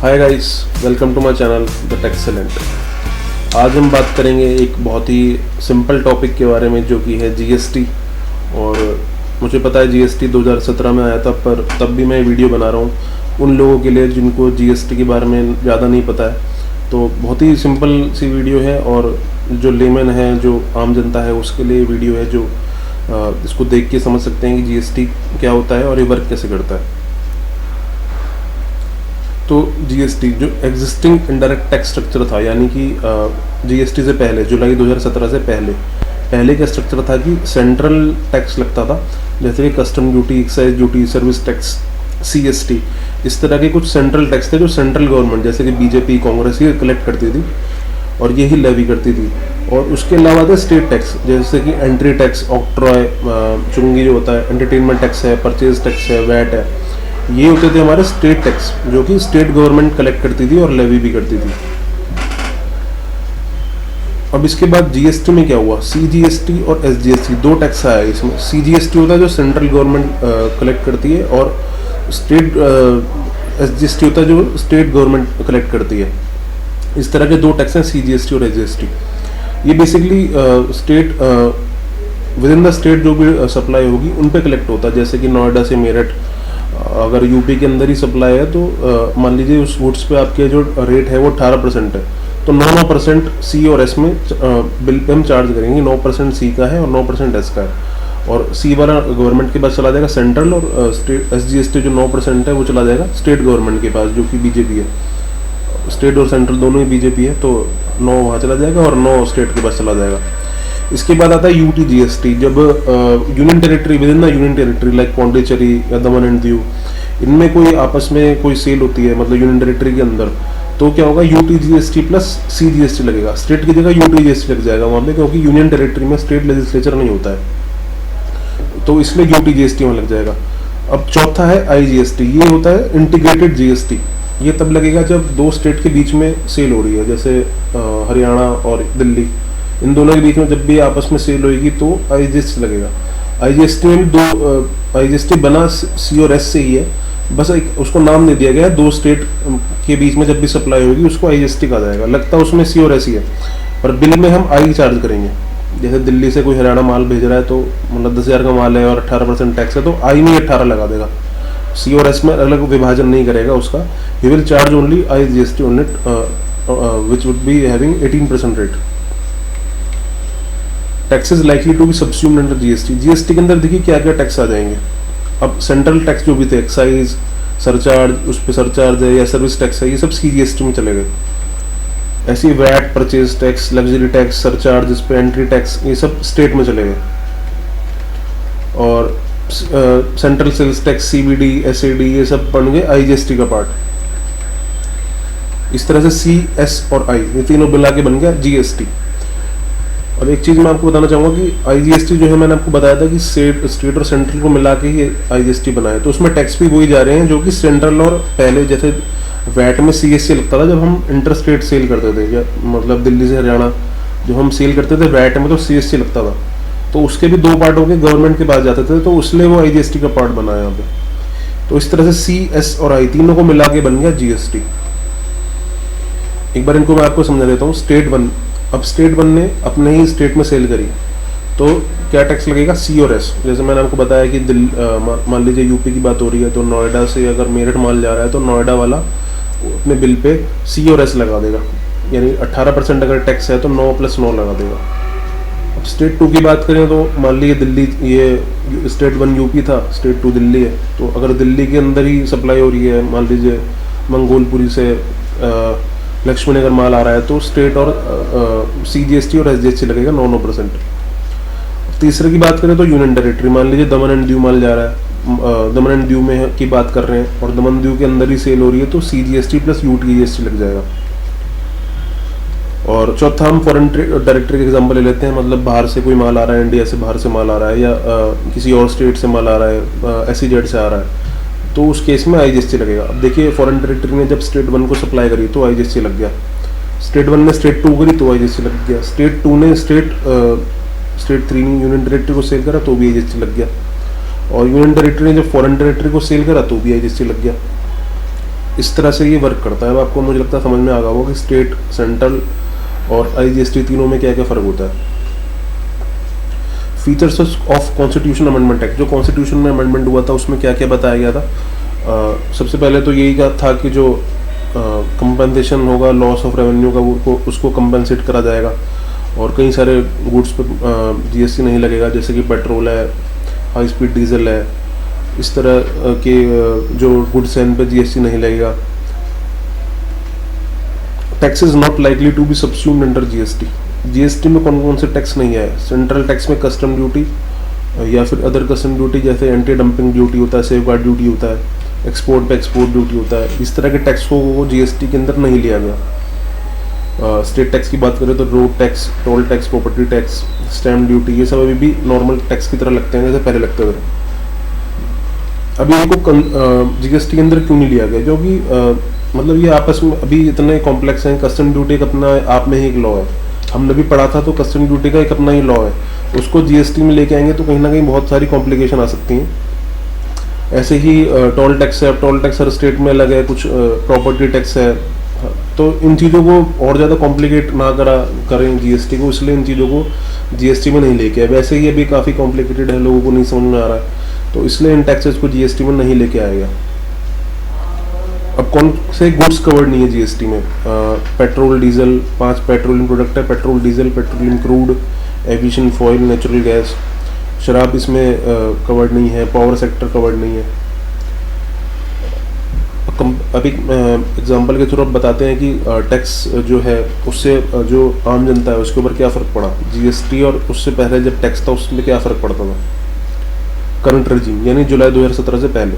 Hi guys, welcome to my channel the Techxellent. आज हम बात करेंगे एक बहुत ही सिंपल टॉपिक के बारे में जो कि है जीएसटी। और मुझे पता है जीएसटी 2017 में आया था, पर तब भी मैं वीडियो बना रहा हूँ उन लोगों के लिए जिनको जीएसटी के बारे में ज़्यादा नहीं पता है। तो बहुत ही सिंपल सी वीडियो है और जो लेमन है, जो आम जनता है, उसके लिए वीडियो है जो इसको देख के समझ सकते हैं कि जीएसटी क्या होता है और ये वर्क कैसे करता है। तो जीएसटी जो एग्जिस्टिंग इनडायरेक्ट टैक्स स्ट्रक्चर था, यानी कि जीएसटी से पहले जुलाई 2017 से पहले का स्ट्रक्चर था कि सेंट्रल टैक्स लगता था, जैसे कि custom duty, excise duty, service tax, CST. इस तरह के कुछ सेंट्रल टैक्स थे जो सेंट्रल गवर्नमेंट जैसे कि बीजेपी, कांग्रेस ये कलेक्ट करती थी और यही लेवी करती थी। और उसके अलावा थे स्टेट टैक्स, जैसे कि एंट्री टैक्स, ऑक्ट्रॉय, चुंगी जो होता है, एंटरटेनमेंट टैक्स है, परचेज टैक्स है, वैट है। ये होते थे हमारे स्टेट टैक्स जो कि स्टेट गवर्नमेंट कलेक्ट करती थी और लेवी भी करती थी। अब इसके बाद जीएसटी में क्या हुआ, सीजीएसटी और एसजीएसटी दो टैक्स आया इसमें। सीजीएसटी होता है जो सेंट्रल गवर्नमेंट कलेक्ट करती है और स्टेट एसजीएसटी होता है जो स्टेट गवर्नमेंट कलेक्ट करती है। इस तरह के दो टैक्स हैं, सीजीएसटी और एसजीएसटी। ये basically state with in the state जो भी सप्लाई होगी उन पे कलेक्ट होता है। जैसे कि नोएडा से मेरठ अगर यूपी के अंदर ही सप्लाई है तो मान लीजिए उस गुड्स पे आपके जो रेट है वो 18% है, तो 9% सी और एस में बिल पे हम चार्ज करेंगे। 9% सी का है और 9% एस का है। और सी वाला गवर्नमेंट के पास चला जाएगा सेंट्रल, और स्टेट एसजीएसटी जो 9% है वो चला जाएगा स्टेट गवर्नमेंट के पास जो कि बीजेपी है। स्टेट और सेंट्रल दोनों ही बीजेपी है, तो 9 वहाँ चला जाएगा और 9 स्टेट के पास चला जाएगा। इसके बाद आता है यूटी जीएसटी। जब union territory with in the union territory like Pondicherry या दमन एंड दीव, इनमें कोई आपस में कोई सेल होती है, मतलब यूनियन टेरिटरी के अंदर, तो क्या होगा, UT GST plus C GST लगेगा। स्टेट की जगह यूटी जीएसटी लग जाएगा वहाँ पे, क्योंकि यूनियन टेरिटरी में स्टेट लेजिस्लेचर नहीं होता है, तो इसलिए यूटी जीएसटी वहाँ लग जाएगा। अब चौथा है आईजीएसटी। ये होता है इंटीग्रेटेड जीएसटी। ये तब लगेगा जब दो स्टेट के बीच में सेल हो रही है, जैसे हरियाणा और दिल्ली, इन दोनों के बीच में जब भी आपस में सेल होगी तो आईजीएसटी लगेगा। आईजीएसटी में भी दो आईजीएसटी बना सी और एस से ही है, बस एक उसको नाम दे दिया गया है। दो स्टेट के बीच में जब भी सप्लाई होगी उसको आईजीएसटी कहा जाएगा। लगता है उसमें सी और एस ही है, पर बिल में हम आई चार्ज करेंगे। जैसे दिल्ली से कोई हरियाणा माल भेज रहा है तो मतलब 10,000 का माल है और 18% टैक्स है, तो आई में 18 लगा देगा। सी और एस में अलग विभाजन नहीं करेगा उसका। He will charge only IGST on it which would be having 18% rate. Taxes likely to be subsumed under GST. GST के अंदर देखिए क्या क्या टैक्स आ जाएंगे। अब सेंट्रल टैक्स जो भी थे, एक्साइज, सरचार्ज, उस पर सरचार्ज है या सर्विस टैक्स है, ये सब सीजीएसटी में चले गए। ऐसे ही VAT, purchase tax, luxury tax, surcharge, इस पे एंट्री टैक्स, ये सब स्टेट में चले गए। और central sales tax, CVD, SAD, ये सब बन गए आईजीएसटी का पार्ट। इस तरह से सी, एस और आई ये तीनों मिला के बन गया जीएसटी। और एक चीज़ मैं आपको बताना चाहूँगा कि आईजीएसटी जो है, मैंने आपको बताया था कि स्टेट और सेंट्रल को मिला के ही आईजीएसटी बनाया, तो उसमें टैक्स भी वही जा रहे हैं जो कि सेंट्रल और पहले जैसे वैट में सीएससी लगता था जब हम इंटर स्टेट सेल करते थे, या मतलब दिल्ली से हरियाणा जब हम सेल करते थे वैट में तो सीएससी लगता था, तो उसके भी दो पार्ट हो गए, गवर्नमेंट के पास जाते थे, तो उसलिए वो आईजीएसटी का पार्ट बना है यहाँ पे। तो इस तरह से सी, एस और आई तीनों को मिला के बन गया जीएसटी। एक बार इनको मैं आपको समझा देता हूँ। स्टेट वन, अब स्टेट वन ने अपने ही स्टेट में सेल करी तो क्या टैक्स लगेगा, सी और एस। जैसे मैंने आपको बताया कि मान लीजिए यूपी की बात हो रही है, तो नोएडा से अगर मेरठ माल जा रहा है तो नोएडा वाला अपने बिल पे सी और एस लगा देगा, यानी 18% अगर टैक्स है तो 9 + 9 लगा देगा। अब स्टेट टू की बात करें तो मान लीजिए दिल्ली, ये स्टेट वन यूपी था, स्टेट टू दिल्ली है, तो अगर दिल्ली के अंदर ही सप्लाई हो रही है, मान लीजिए मंगोलपुरी से लक्ष्मी नगर माल आ रहा है, तो स्टेट और सीजीएसटी और एसजीएसटी लगेगा 9%। तीसरे की बात करें तो यूनियन टेरिटरी, मान लीजिए दमन एंड दीव माल जा रहा है, दमन एंड दीव में की बात कर रहे हैं और दमन दीव के अंदर ही सेल हो रही है, तो सीजीएसटी प्लस यूटीजीएसटी लग जाएगा। और चौथा हम फॉरेन डायरेक्टरी का एग्जांपल ले लेते हैं, मतलब बाहर से कोई माल आ रहा है, इंडिया से बाहर से माल आ रहा है, या किसी और स्टेट से माल आ रहा है, एसईजेड से आ रहा है, तो उस केस में आईजीएसटी लगेगा। अब देखिए फॉरेन टेरिटरी ने जब स्टेट वन को सप्लाई करी तो आईजीएसटी लग गया, स्टेट वन ने स्टेट टू करी तो आईजीएसटी लग गया, स्टेट टू ने स्टेट थ्री ने यूनियन टेरिटरी को सेल करा तो भी आईजीएसटी लग गया, और यूनियन टेरिटरी ने जब फॉरेन टेरिटरी को सेल करा तो भी आईजीएसटी लग गया। इस तरह से ये वर्क करता है। अब आपको मुझे लगता है समझ में आ गया होगा कि स्टेट, सेंट्रल और IGST तीनों में क्या क्या फ़र्क होता है। Features of constitution amendment act, जो कॉन्स्टिट्यूशन में अमेंडमेंट हुआ था उसमें क्या क्या बताया गया था। सबसे पहले तो यही का था कि जो कंपनसेशन होगा लॉस ऑफ रेवेन्यू का वो उसको कंपनसेट करा जाएगा, और कई सारे गुड्स पे GST नहीं लगेगा, जैसे कि पेट्रोल है, हाई स्पीड डीजल है, इस तरह के जो गुड्स हैं इन पे GST नहीं लगेगा। Tax is not likely to be subsumed under GST में कौन कौन से टैक्स नहीं है। सेंट्रल टैक्स में कस्टम ड्यूटी या फिर अदर कस्टम ड्यूटी, जैसे एंटी डंपिंग ड्यूटी होता है, सेफ गार्ड ड्यूटी होता है, एक्सपोर्ट पे एक्सपोर्ट ड्यूटी होता है, इस तरह के टैक्स को वो GST के अंदर नहीं लिया गया। स्टेट टैक्स की बात करें तो road tax, toll tax, property tax, stamp duty, ये सब अभी भी नॉर्मल टैक्स की तरह लगते हैं जैसे पहले लगते थे। अभी इनको GST के अंदर क्यों नहीं लिया गया, क्योंकि मतलब ये आपस में अभी इतने कॉम्प्लेक्स हैं। कस्टम ड्यूटी का अपना आप में ही एक लॉ है, हमने भी पढ़ा था, तो कस्टम ड्यूटी का एक अपना ही लॉ है, उसको GST में लेके आएंगे तो कहीं ना कहीं बहुत सारी कॉम्प्लिकेशन आ सकती हैं। ऐसे ही टोल टैक्स है, टोल टैक्स हर स्टेट में अलग है, कुछ प्रॉपर्टी टैक्स है, तो इन चीज़ों को और ज़्यादा कॉम्प्लिकेट ना करें GST को, इसलिए इन चीज़ों को GST में नहीं लेके आए। वैसे ही अभी काफ़ी कॉम्प्लिकेटेड है, लोगों को नहीं समझ में आ रहा है, तो इसलिए इन टैक्सेस को GST में नहीं लेके आएगा। अब कौन से गुड्स कवर्ड नहीं है GST में। पेट्रोल डीजल, 5 पेट्रोलियम प्रोडक्ट है, petrol diesel, petroleum crude, aviation foil, natural gas. शराब इसमें कवर्ड नहीं है, पावर सेक्टर कवर्ड नहीं है। अभी एग्जांपल के थ्रू अब बताते हैं कि टैक्स जो है उससे जो आम जनता है उसके ऊपर क्या फ़र्क पड़ा। GST और उससे पहले जब टैक्स था उसमें क्या फ़र्क पड़ता था करंट रेजिम, यानी जुलाई 2017 से पहले।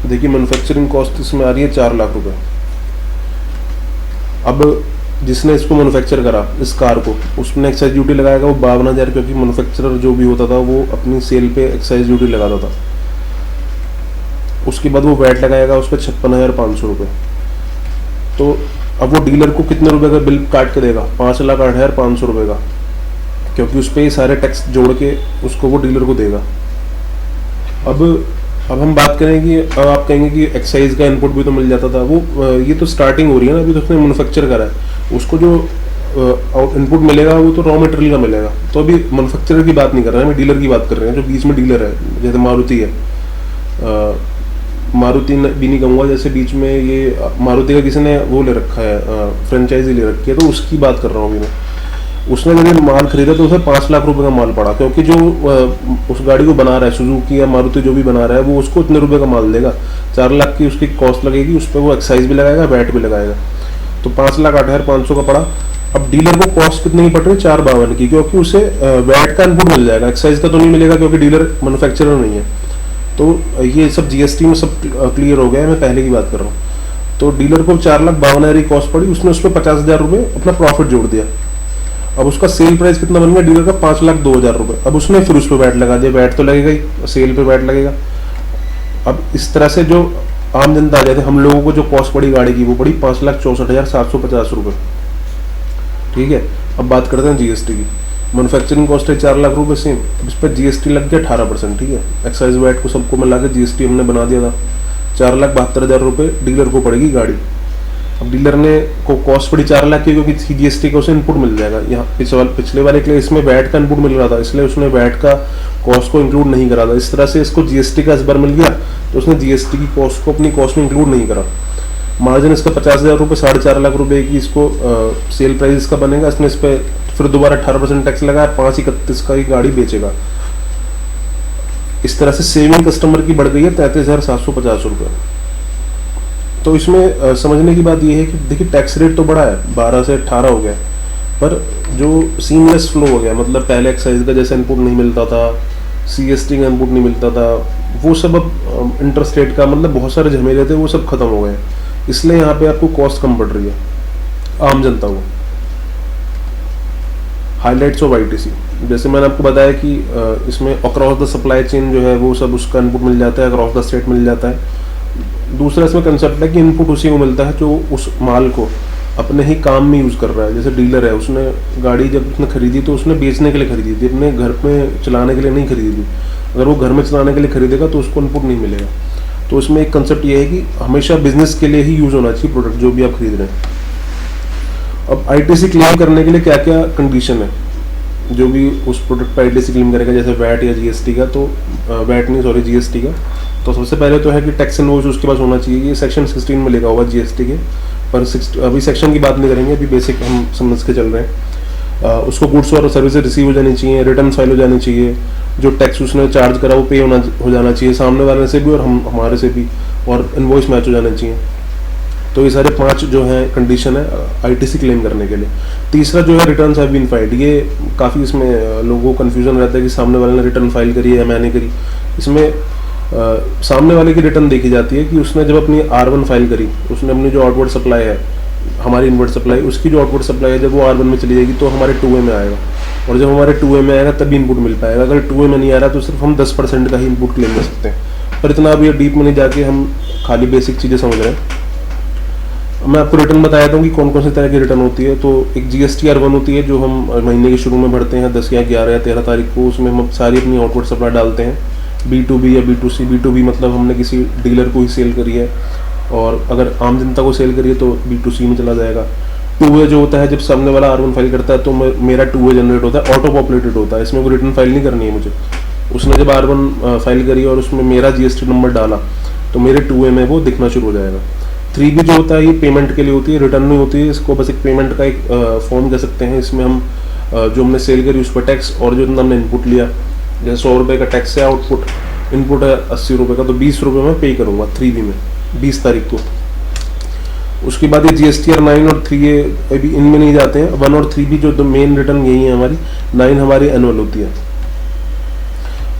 देखिए मैन्युफैक्चरिंग कॉस्ट इसमें आ रही है 4 लाख रुपए। अब जिसने इसको मैन्युफैक्चर करा इस कार को, उसने एक्साइज ड्यूटी लगाएगा वो 52,000, क्योंकि मैन्युफैक्चरर जो भी होता था वो अपनी सेल पे एक्साइज ड्यूटी लगाता था। उसके बाद वो वैट लगाएगा उस पर 56,500 रुपये। तो अब वो डीलर को कितने रुपए का बिल काट के देगा, 5,08,500 रुपये का, क्योंकि उस पर ये सारे टैक्स जोड़ के उसको वो डीलर को देगा। अब हम बात करें कि अब आप कहेंगे कि एक्साइज का इनपुट भी तो मिल जाता था, वो ये तो स्टार्टिंग हो रही है ना, अभी तो उसने मैन्युफैक्चर करा है, उसको जो इनपुट मिलेगा वो तो रॉ मटेरियल का मिलेगा। तो अभी मैन्युफैक्चरर की बात नहीं कर रहे हैं, हम डीलर की बात कर रहे हैं, जो बीच में डीलर है, जैसे मारुति है। मारुति भी नहीं कहूँगा, जैसे बीच में ये मारुति का किसी ने वो ले रखा है, फ्रेंचाइजी ले रखी है, तो उसकी बात कर रहा हूँ अभी मैं। उसने जब माल खरीदा तो उसे 5 लाख रुपए का माल पड़ा, क्योंकि जो उस गाड़ी को बना रहा है, सुजुकी या मारुति जो भी बना रहा है, वो उसको इतने रुपए का माल देगा। 4 लाख की उसकी कॉस्ट लगेगी, उस पर वो एक्साइज भी लगाएगा, वैट भी लगाएगा, तो 5,08,500 का पड़ा। अब डीलर को कॉस्ट कितने की पड़ रही है, 452 की, क्योंकि उसे वैट का इनपुट मिल जाएगा, एक्साइज का तो नहीं मिलेगा, क्योंकि डीलर मैन्युफैक्चरर नहीं है। तो ये सब GST में सब क्लियर हो गया है, मैं पहले की बात कर रहा हूँ। तो डीलर को 4,52,000 की कॉस्ट पड़ी, उसने उस पर 50,000 रुपये अपना प्रॉफिट जोड़ दिया। अब उसका सेल प्राइस कितना बन गया डीलर का, 5,02,000 रुपये। अब उसने फिर उस पर वैट लगा दिया, वैट तो लगेगा ही, सेल पे वैट लगेगा। अब इस तरह से जो आम जनता आ जाते, हम लोगों को जो कॉस्ट पड़ी गाड़ी की, वो पड़ी 5,64,750 रुपये। ठीक है, अब बात करते हैं GST की। मैन्युफैक्चरिंग कॉस्ट है 4 लाख रुपये सेम, इस पर GST लग गया 18%। ठीक है, एक्साइज वैट को सबको मिला के GST हमने बना दिया था, 4,72,000 रुपये डीलर को पड़ेगी गाड़ी। अब डीलर ने को कॉस्ट पड़ी 4 लाख की, क्योंकि GST का उसे इनपुट मिल जाएगा। यहाँ पिछले वाले के लिए इसमें वैट का इनपुट मिल रहा था, इसलिए उसने वैट का कॉस्ट को इंक्लूड नहीं करा था। इस तरह से इसको GST का इस बार मिल गया, तो उसने GST की कॉस्ट को अपनी कॉस्ट में इंक्लूड नहीं करा। मार्जिन इसका 50,000 रुपये, 4.5 लाख रुपए की इसको सेल प्राइस इसका बनेगा। इसने इस पर फिर दोबारा 18% टैक्स लगाया, 5,31 का ही गाड़ी बेचेगा। इस तरह से सेविंग कस्टमर की बढ़ गई है 33,750 रुपये। तो इसमें समझने की बात यह है कि देखिए टैक्स रेट तो बढ़ा है, 12 से 18 हो गया, पर जो सीमलेस फ्लो हो गया, मतलब पहले एक्साइज का जैसा इनपुट नहीं मिलता था, CST का इनपुट नहीं मिलता था, वो सब अब इंटरस्टेट का, मतलब बहुत सारे झमेले थे, वो सब खत्म हो गए। इसलिए यहाँ पे आपको कॉस्ट कम पड़ रही है आम जनता को। हाईलाइट्स ऑफ ITC, जैसे मैंने आपको बताया कि इसमें अक्रॉस द सप्लाई चेन जो है वो सब उसका इनपुट मिल जाता है, अक्रॉस द स्टेट मिल जाता है। दूसरा इसमें कंसेप्ट है कि इनपुट उसी को मिलता है जो उस माल को अपने ही काम में यूज़ कर रहा है। जैसे डीलर है, उसने गाड़ी जब उसने खरीदी तो उसने बेचने के लिए खरीदी थी, अपने घर में चलाने के लिए नहीं खरीदी थी। अगर वो घर में चलाने के लिए खरीदेगा तो उसको इनपुट नहीं मिलेगा। तो इसमें एक कंसेप्ट ये है कि हमेशा बिजनेस के लिए ही यूज होना चाहिए प्रोडक्ट जो भी आप खरीद रहे हैं। अब आईटीसी क्लेम करने के लिए क्या क्या कंडीशन है, जो भी उस प्रोडक्ट पर आईटीसी क्लेम करेगा, जैसे वैट या जीएसटी का, तो वैट नहीं सॉरी जीएसटी का, तो सबसे पहले तो है कि टैक्स इनवॉइस उसके पास होना चाहिए। ये सेक्शन 16 में लिखा हुआ जीएसटी के, पर अभी सेक्शन की बात नहीं करेंगे, अभी बेसिक हम समझ के चल रहे हैं। उसको गुड्स और सर्विसेज रिसीव हो जानी चाहिए, रिटर्न फाइल हो जानी चाहिए, जो टैक्स उसने चार्ज करा वो पे हो जाना चाहिए सामने वाले से भी और हमारे से भी, और इनवॉइस मैच हो जाना चाहिए। तो ये सारे 5 जो हैं कंडीशन है आईटीसी क्लेम करने के लिए। तीसरा जो है रिटर्न्स हैव बीन फाइल्ड। ये काफ़ी इसमें लोगों को कन्फ्यूजन रहता है कि सामने वाले ने रिटर्न फाइल करी है या मैंने करी। इसमें सामने वाले की रिटर्न देखी जाती है कि उसने जब अपनी R1 फाइल करी, उसने अपनी जो आउटवर्ड सप्लाई है, हमारी इनवर्ड सप्लाई, उसकी जो आउटवर्ड सप्लाई है जब वो R1 में चली जाएगी तो हमारे 2A में आएगा, और जब हमारे 2A में आएगा तभी इनपुट मिल पाएगा। अगर 2A में नहीं आ रहा तो सिर्फ हम 10% का ही इनपुट क्लेम कर सकते हैं। पर इतना अभी डीप में नहीं जाके हम खाली बेसिक चीज़ें समझ रहे हैं। मैं आपको रिटर्न बताया था कि कौन कौन सी तरह की रिटर्न होती है। तो एक जीएसटी R1 होती है जो हम महीने के शुरू में भरते हैं 10 या 11 या 13 तारीख को। उसमें हम सारी अपनी आउटवर्ड सप्लाई डालते हैं, B2B या B2C। B2B मतलब हमने किसी डीलर को ही सेल करी है, और अगर आम जनता को सेल करी है तो B2C में चला जाएगा। 2A जो होता है जब सामने वाला R1 फाइल करता है तो मेरा 2A जनरेट होता है, ऑटो पॉपुलेटेड होता है, इसमें कोई रिटर्न फाइल नहीं करनी है मुझे। उसने जब R1 फाइल करी और उसमें मेरा जीएसटी नंबर डाला तो मेरे 2A में वो दिखना शुरू हो जाएगा। 3B जो होता है ये पेमेंट के लिए होती है, रिटर्न नहीं होती है। इसको बस एक पेमेंट का एक फॉर्म कह सकते हैं। इसमें हम जो हमने सेल करी उस पर टैक्स और जो हमने इनपुट लिया, जैसे 100 रुपये का टैक्स है, आउटपुट इनपुट है 80 रुपये का, तो 20 रुपये मैं पे करूँगा 3B में 20 तारीख को। उसके बाद ये GSTR 9 और 3A अभी इनमें नहीं जाते हैं। 1 और 3B जो मेन रिटर्न यही है हमारी, 9 हमारी एनुअल होती है।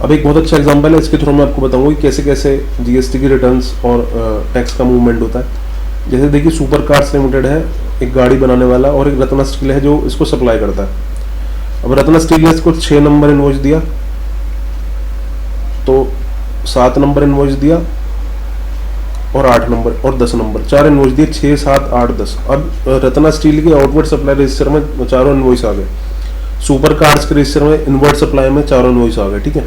अब एक बहुत अच्छा एग्जांपल है, इसके थ्रू मैं आपको बताऊंगा कि कैसे कैसे जीएसटी की रिटर्न्स और टैक्स का मूवमेंट होता है। जैसे देखिए सुपर कार्स लिमिटेड है, एक गाड़ी बनाने वाला, और एक रत्ना स्टील है जो इसको सप्लाई करता है। अब रत्ना स्टील ने इसको 6 नंबर इनवॉइस दिया, तो 7 नंबर इनवॉइस दिया, और 8 नंबर और 10 नंबर, 4 इनवॉइस दिए, 6, 7, 8, 10। अब रत्ना स्टील के आउटवर्ड सप्लाई रजिस्टर में 4 इनवॉइस आ गए, सुपर कार्स के रजिस्टर में इनवर्ड सप्लाई में 4 इनवॉइस आ गए, ठीक है।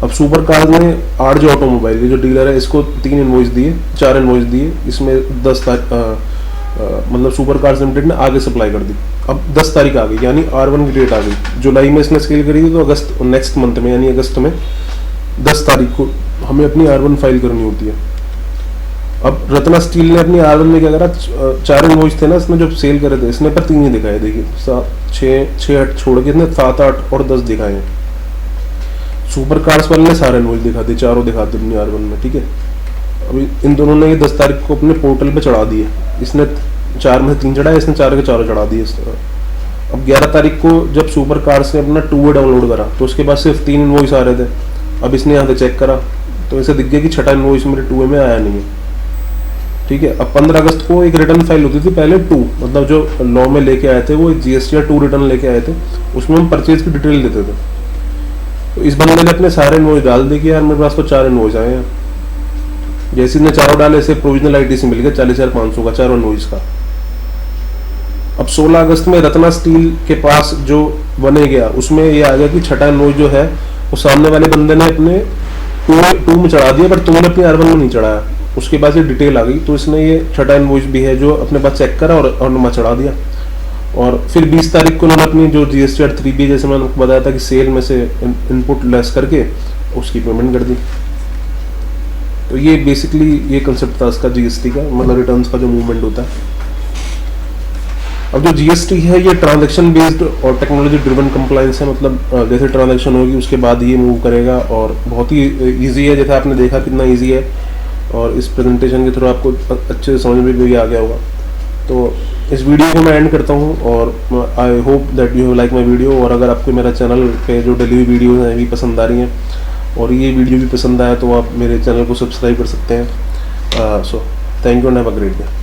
अब सुपर कार्स ने आरजे ऑटोमोबाइल, ये जो डीलर है, इसको 3 इनवॉइस दिए, 4 इनवॉइस दिए, इसमें 10 तारीख मतलब सुपर कार्स लिमिटेड ने आगे सप्लाई कर दी। अब 10 तारीख आ गई, यानी R1 की डेट आ गई। जुलाई में इसने सेल करी थी, तो अगस्त नेक्स्ट मंथ में यानी अगस्त में 10 तारीख को हमें अपनी R1 फाइल करनी होती है। अब रत्ना स्टील ने अपनी R1 में क्या करा, 4 इनवॉइस थे ना इसने जो सेल करे थे, इसने पर 3 ही दिखाए। देखिए 6 छोड़ के इसने 7, 8 और 10 दिखाए हैं। सुपर कार्स वाले ने सारे इनवॉइस दिखा दिए, चारों दिखा दिए अपनी R1 में, ठीक है। अभी इन दोनों ने ये 10 तारीख को अपने पोर्टल पे चढ़ा दिए। इसने 4 में से 3 चढ़ाए, इसने 4 के 4 चढ़ा दिए इस तरह। अब 11 तारीख को जब सुपर कार्स ने अपना 2A डाउनलोड करा तो उसके बाद सिर्फ 3 इनवॉइस आ रहे थे। अब इसने यहाँ से चेक करा तो इसे दिख गया कि 6ठा इनवॉइस मेरे 2A में आया नहीं है, ठीक है। अब 15 अगस्त को एक रिटर्न फाइल होती थी, पहले 2 मतलब जो लॉ में लेके आए थे वो GSTR 2 रिटर्न लेके आए थे, उसमें हम परचेज की डिटेल देते थे। तो इस बंदे ने अपने सारे इनवॉइस डाल दिए कि यार मेरे पास तो 4 इनवॉइस आए हैं। जैसे इसने चारों डाले, इसे प्रोविजनल आईटीसी मिल गया 40,500 का, 4 इनवॉइस का। अब 16 अगस्त में रत्ना स्टील के पास जो बने गया उसमें ये आ गया कि 6ठा इनवॉइस जो है वो सामने वाले बंदे ने अपने 2 में चढ़ा दिया, पर तुमने अपने R1 में नहीं चढ़ाया। उसके बाद ये डिटेल आ गई, तो इसने ये 6ठा इनवॉइस भी है जो अपने पास चेक करा और नंबर चढ़ा दिया। और फिर 20 तारीख को उन्होंने अपनी जो GSTR 3B, जैसे मैंने आपको बताया था कि सेल में से इनपुट लेस करके उसकी पेमेंट कर दी। तो ये बेसिकली ये कंसेप्ट था इसका GST का, मतलब रिटर्न्स का जो मूवमेंट होता है। अब जो GST है ये ट्रांजैक्शन बेस्ड और टेक्नोलॉजी ड्रिवन कंप्लायंस है, मतलब जैसे ट्रांजैक्शन होगी उसके बाद ये मूव करेगा, और बहुत ही ईजी है, जैसे आपने देखा कितना ईजी है, और इस प्रेजेंटेशन के थ्रू आपको अच्छे से समझ में भी आ गया होगा। तो इस वीडियो को मैं एंड करता हूँ, और I hope that you like my video. और अगर आपको मेरा चैनल पे जो डेली वीडियोज़ हैं भी पसंद आ रही हैं और ये वीडियो भी पसंद आया तो आप मेरे चैनल को सब्सक्राइब कर सकते हैं। So thank you and have a great day.